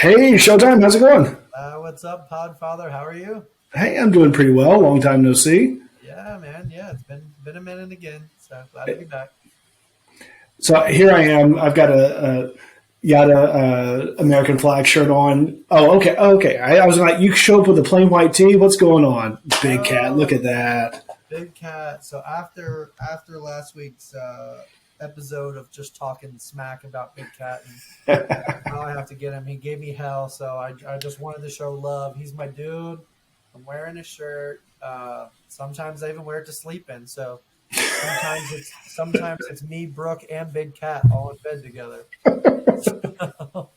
Hey, Showtime, how's it going? What's up, Podfather? How are you? Hey, I'm doing pretty well. Long time no see. Yeah, man. Yeah, it's been a minute again. So glad to be back. So here I am. I've got a Yada American flag shirt on. Oh, okay, okay. I was like, you show up with a plain white tee. What's going on, Big Cat? Look Oh, at that. Big Cat. So after last week's episode of just talking smack about Big Cat, and now I have to get him. He gave me hell, so I just wanted to show love. He's my dude. I'm wearing his shirt. Sometimes I even wear it to sleep in. So sometimes it's me, Brooke, and Big Cat all in bed together. so,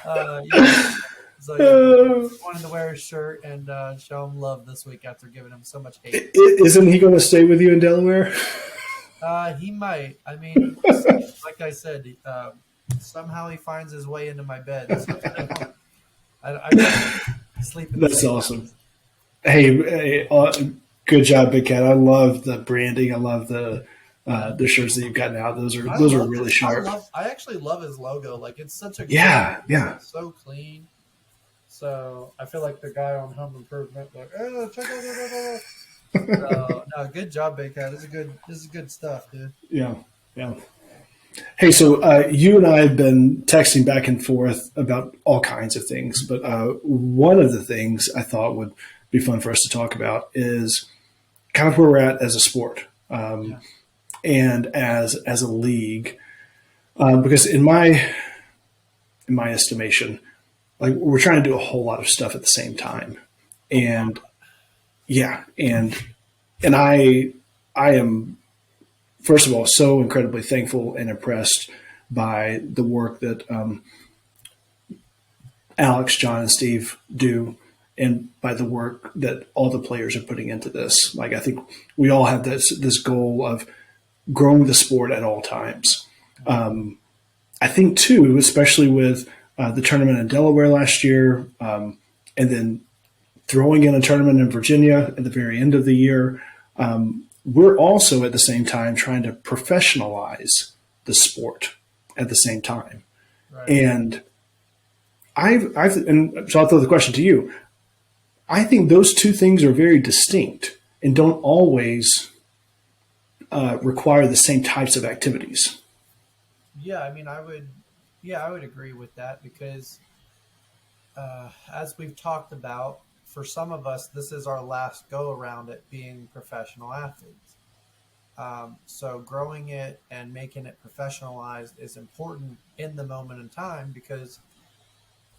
yeah. So yeah, Uh, wanted to wear his shirt and show him love this week after giving him so much hate. isn't he going to stay with you in Delaware? He might. I mean, like I said, somehow he finds his way into my bed. So I sleep in the That's same awesome. house. Hey, good job, Big Cat. I love the branding. I love the shirts that you've got now. Those are I those are love really his. sharp. I actually love his logo. Like it's such a good. Yeah, yeah. It's so clean. So I feel like the guy on Home Improvement, like, oh, check out that. So no, good job, Big Cat. This is good stuff, dude. Yeah, yeah. Hey, so you and I have been texting back and forth about all kinds of things, but one of the things I thought would be fun for us to talk about is kind of where we're at as a sport Yeah. and as a league, because in my estimation, like we're trying to do a whole lot of stuff at the same time, and yeah, and I am first of all so incredibly thankful and impressed by the work that Alex, John, and Steve do, and by the work that all the players are putting into this. Like I think we all have this goal of growing the sport at all times. I think too, especially with the tournament in Delaware last year, and then throwing in a tournament in Virginia at the very end of the year. We're also at the same time trying to professionalize the sport at the same time. Right. And and so I'll throw the question to you. I think those two things are very distinct and don't always require the same types of activities. Yeah, I mean, I would agree with that because, as we've talked about, for some of us, this is our last go around at being professional athletes. So growing it and making it professionalized is important in the moment in time because,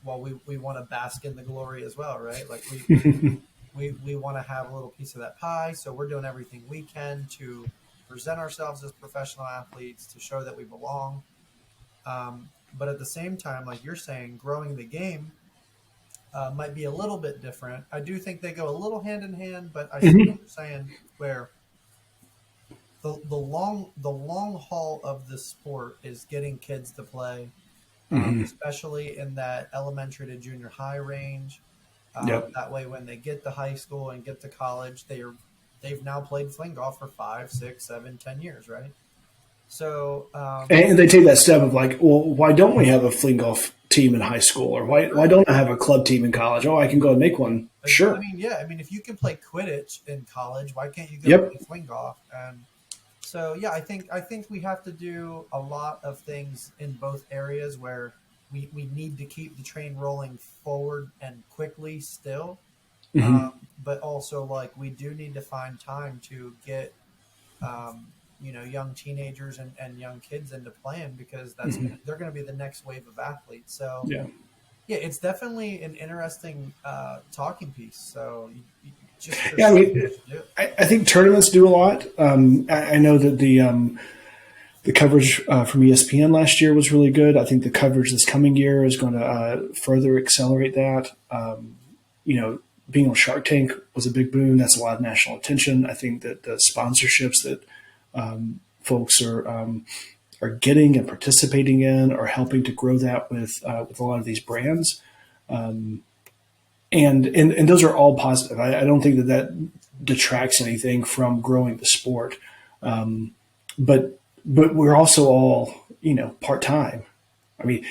well, we want to bask in the glory as well, right? Like we want to have a little piece of that pie. So we're doing everything we can to present ourselves as professional athletes to show that we belong. But at the same time, like you're saying, growing the game might be a little bit different. I do think they go a little hand in hand, but I see what you're saying where the long haul of the sport is getting kids to play, especially in that elementary to junior high range. Yep. That way, when they get to high school and get to college, they've now played fling golf for 5, 6, 7, 10 years, right? So And they take that step of like, well, why don't we have a fling golf team in high school, or why don't I have a club team in college? Oh, I can go and make one. I Sure. mean, yeah, I mean, if you can play Quidditch in college, why can't you go Yep. play fling golf? And so, yeah, I think we have to do a lot of things in both areas where we need to keep the train rolling forward and quickly still, but also like we do need to find time to get young teenagers and young kids into playing because they're going to be the next wave of athletes. So Yeah. yeah, it's definitely an interesting talking piece. So Yeah. I there's so mean, much to do. I think tournaments do a lot. I know that the coverage from ESPN last year was really good. I think the coverage this coming year is going to further accelerate that. Being on Shark Tank was a big boon. That's a lot of national attention. I think that the sponsorships that folks are getting and participating in are helping to grow that with a lot of these brands. And those are all positive. I don't think that detracts anything from growing the sport. But we're also all part time. I mean,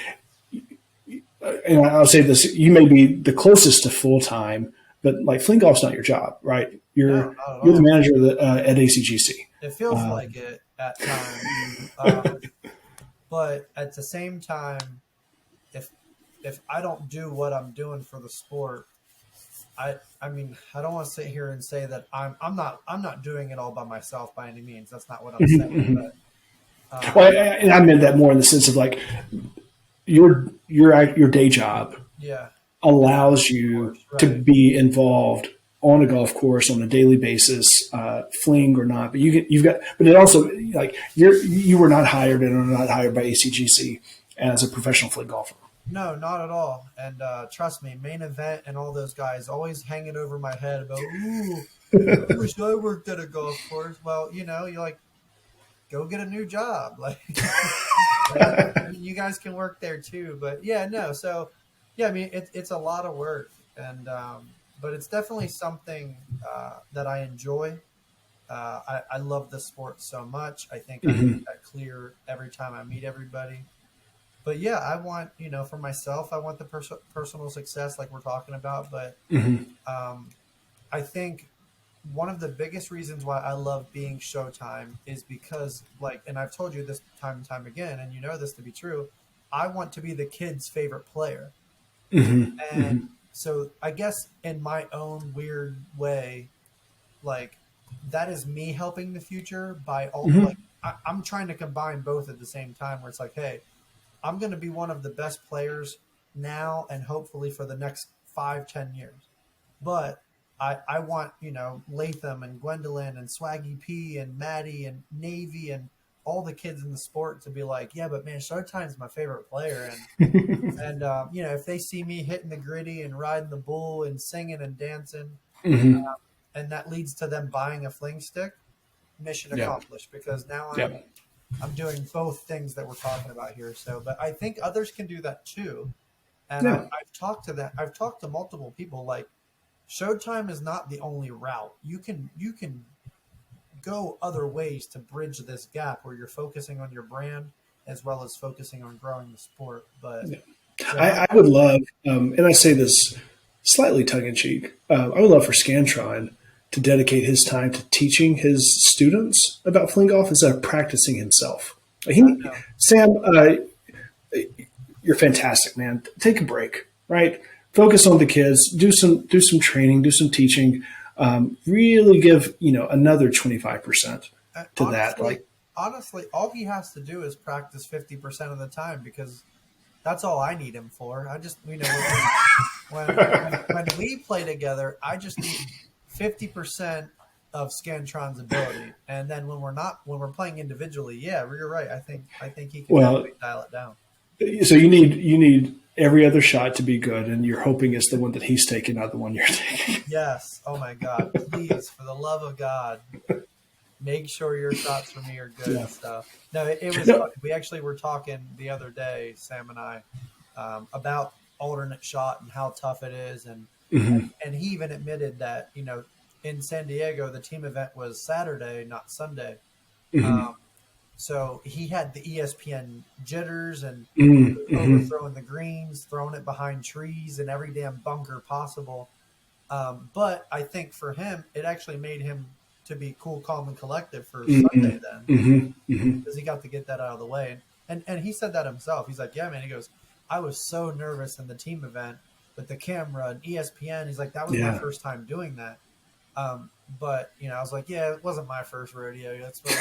and I'll say this, you may be the closest to full time, but like FlingGolf's not your job, right? No, You're not at you're the all. manager at ACGC. It feels Uh, like it at times. But at the same time, if if I don't do what I'm doing for the sport, I mean, I don't want to sit here and say that I'm not doing it all by myself by any means. That's not what I'm saying. But well, um, and I meant that more in the sense of like your day job yeah, allows of you course, to right. be involved on a golf course on a daily basis, fling or not. But you've got, but it also like you were not hired and are not hired by ACGC as a professional fling golfer. No, not at all. And trust me, main event and all those guys always hanging over my head about, ooh, I wish I worked at a golf course. Well, you're like, go get a new job. Like, you guys can work there too. But yeah, no. So yeah, I mean, it's a lot of work, and but it's definitely something that I enjoy. I love the sport so much. I think I make Hmm. that clear every time I meet everybody. But yeah, I want, for myself, I want the personal success like we're talking about. But Hmm. um, I think one of the biggest reasons why I love being Showtime is because, like, and I've told you this time and time again, and you know this to be true, I want to be the kid's favorite player. Hmm. And Hmm. so I guess in my own weird way, like, that is me helping the future by all, Hmm. like, I'm trying to combine both at the same time where it's like, hey, I'm going to be one of the best players now and hopefully for the next 5, 10 years. But I want, Latham and Gwendolyn and Swaggy P and Maddie and Navy and all the kids in the sport to be like, yeah, but man, Showtime's my favorite player. And if they see me hitting the gritty and riding the bull and singing and dancing, Hmm. and that leads to them buying a fling stick, mission Yeah. accomplished because now Yeah. I'm doing both things that we're talking about here. So, but I think others can do that too. And Yeah. I've talked to that. I've talked to multiple people. Like, Showtime is not the only route. You can go other ways to bridge this gap where you're focusing on your brand as well as focusing on growing the sport. But so I would love, and I say this slightly tongue in check, I would love for Scantron to dedicate his time to teaching his students about fling golf instead of practicing himself. I He, know. Sam, you're fantastic, man. Take a break, right? Focus on the kids. Do some training. Do some teaching. Really give another 25% to that. Honestly, Like, honestly, all he has to do is practice 50% of the time because that's all I need him for. I just, when we play together, I just need 50% of Scantron's ability, and then when we're playing individually, yeah, you're right. I think he can well, definitely dial it down. so you need every other shot to be good, and you're hoping it's the one that he's taking, not the one you're taking. Yes. Oh my God. Please, for the love of God, make sure your shots for me are good. Yeah. So no, it was No. funny. We actually were talking the other day, Sam and I, about alternate shot and how tough it is, Hmm. and he even admitted that in San Diego the team event was Saturday, not Sunday. Hmm. Um, so he had the ESPN jitters and Hmm. overthrowing the greens, throwing it behind trees and every damn bunker possible. But I think for him, it actually made him to be cool, calm, and collective for Hmm. Sunday then Hmm. Hmm. because he got to get that out of the way. And he said that himself. He's like, yeah, man. He goes, I was so nervous in the team event with the camera and ESPN. He's like, that was my Yeah. first time doing that. But I was like, yeah, it wasn't my first rodeo. That's what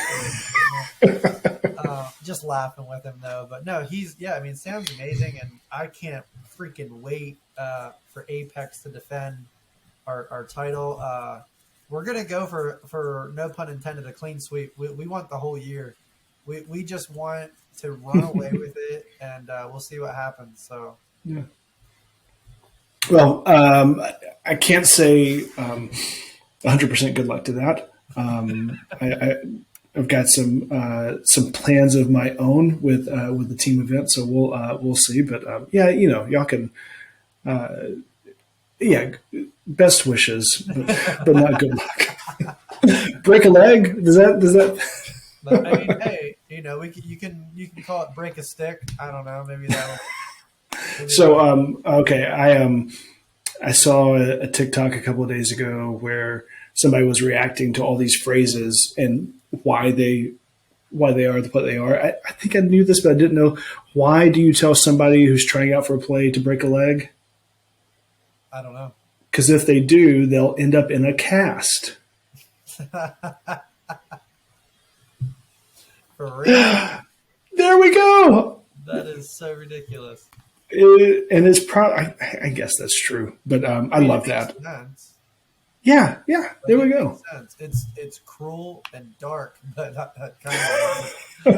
just laughing with him though. But no, I mean, Sam's amazing, and I can't freaking wait for Apex to defend our title. We're gonna go for no pun intended a clean sweep. We want the whole year. We just want to run away with it, and we'll see what happens. So Yeah. Well, I can't say 100% good luck to that. I've got some plans of my own with the team event, so we'll see. But yeah, y'all can yeah, best wishes, but not good luck. Break a leg? Does that? but I mean, hey, you can call it break a stick. I don't know. Maybe that. It is. So, okay, I saw a TikTok a couple of days ago where somebody was reacting to all these phrases and why they are what they are. I think I knew this, but I didn't know. Why do you tell somebody who's trying out for a play to break a leg? I don't know. Because if they do, they'll end up in a cast. For real? There we go. That is so ridiculous. And it's probably, I guess that's true, but I mean, love it makes that. sense. Yeah, there Like, we it go. makes sense. It's cruel and dark, but kind of. Oh,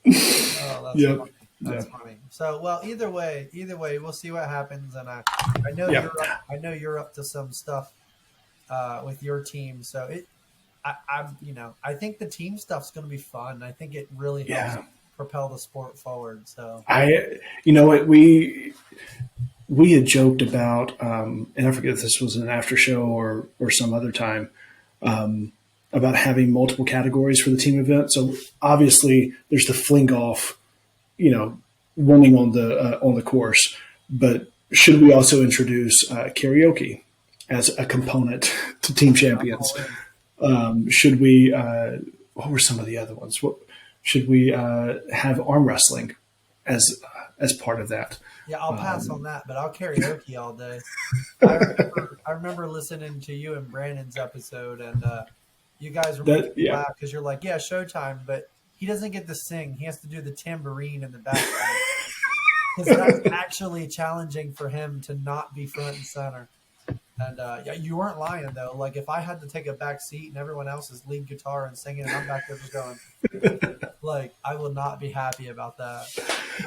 that's Yep. funny. Yeah. That's funny. So, well, either way, we'll see what happens. And I know Yeah. you're up to some stuff with your team. So I think the team stuff's going to be fun. I think it really helps Yeah. propel the sport forward. So, You know what, we had joked about, and I forget if this was an after show or some other time, about having multiple categories for the team event. So obviously, there's the FlingGolf, winning on the course, but should we also introduce karaoke as a component to team champions? Should we? What were some of the other ones? What should we have arm wrestling as part of that? yeah, I'll pass on that, but I'll karaoke all day. I remember listening to you and Brandon's episode, and you guys were making me laugh because you're like, yeah, Showtime, but he doesn't get to sing. He has to do the tambourine in the background. Because that's actually challenging for him to not be front and center. And yeah, you weren't lying, though. Like, if I had to take a back seat and everyone else is lead guitar and singing, and I'm back there just going, like, I will not be happy about that.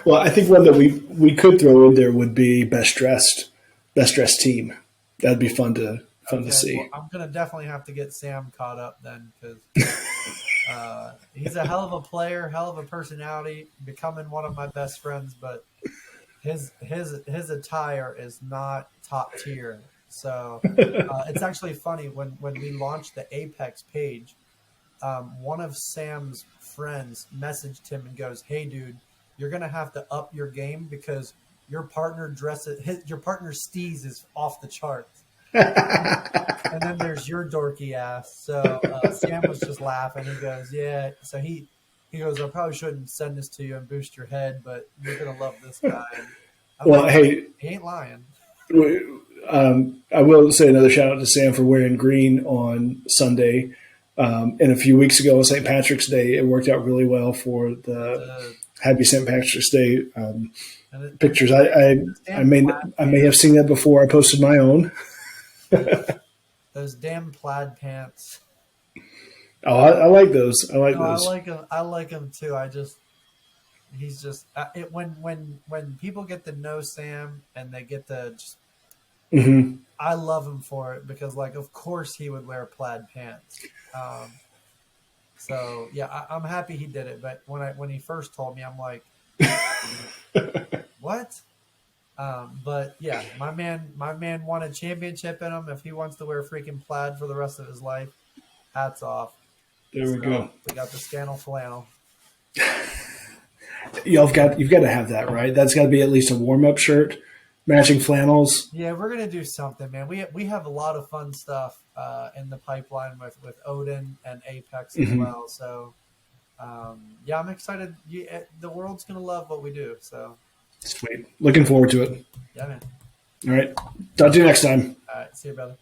Well, I think one that we could throw in there would be best dressed team. That'd be fun to see. Well, I'm gonna definitely have to get Sam caught up then, because he's a hell of a player, hell of a personality, becoming one of my best friends. But his attire is not top tier. So it's actually funny when we launched the Apex page. One of Sam's friends messaged him and goes, "Hey, dude, you're gonna have to up your game because your partner steez is off the charts." And then there's your dorky ass. So Sam was just laughing. He goes, "Yeah." So he goes, "I probably shouldn't send this to you and boost your head, but you're gonna love this guy." Well, like, hey, he ain't lying. I will say another shout out to Sam for wearing green on Sunday. And a few weeks ago on St. Patrick's Day, it worked out really well for the Happy St. Patrick's Day pictures. I may have seen that before I posted my own. Those damn plaid pants. Oh, I like those. I like those. those. I like them too. He's just when people get to know Sam and they get to just. Mm-hmm. I love him for it because, like, of course he would wear plaid pants. So yeah, I'm happy he did it. But when he first told me, I'm like, what? But yeah, my man won a championship in him. If he wants to wear freaking plaid for the rest of his life, hats off. There we go. We got the scannel flannel. You've got to have that, right? That's got to be at least a warm-up shirt, matching flannels. Yeah, we're gonna do something, man. We have a lot of fun stuff in the pipeline with Odin and Apex as well. So yeah, I'm excited. The world's gonna love what we do. So sweet. Looking forward to it. Yeah, man. All right. Talk to you next time. All right. See you, brother.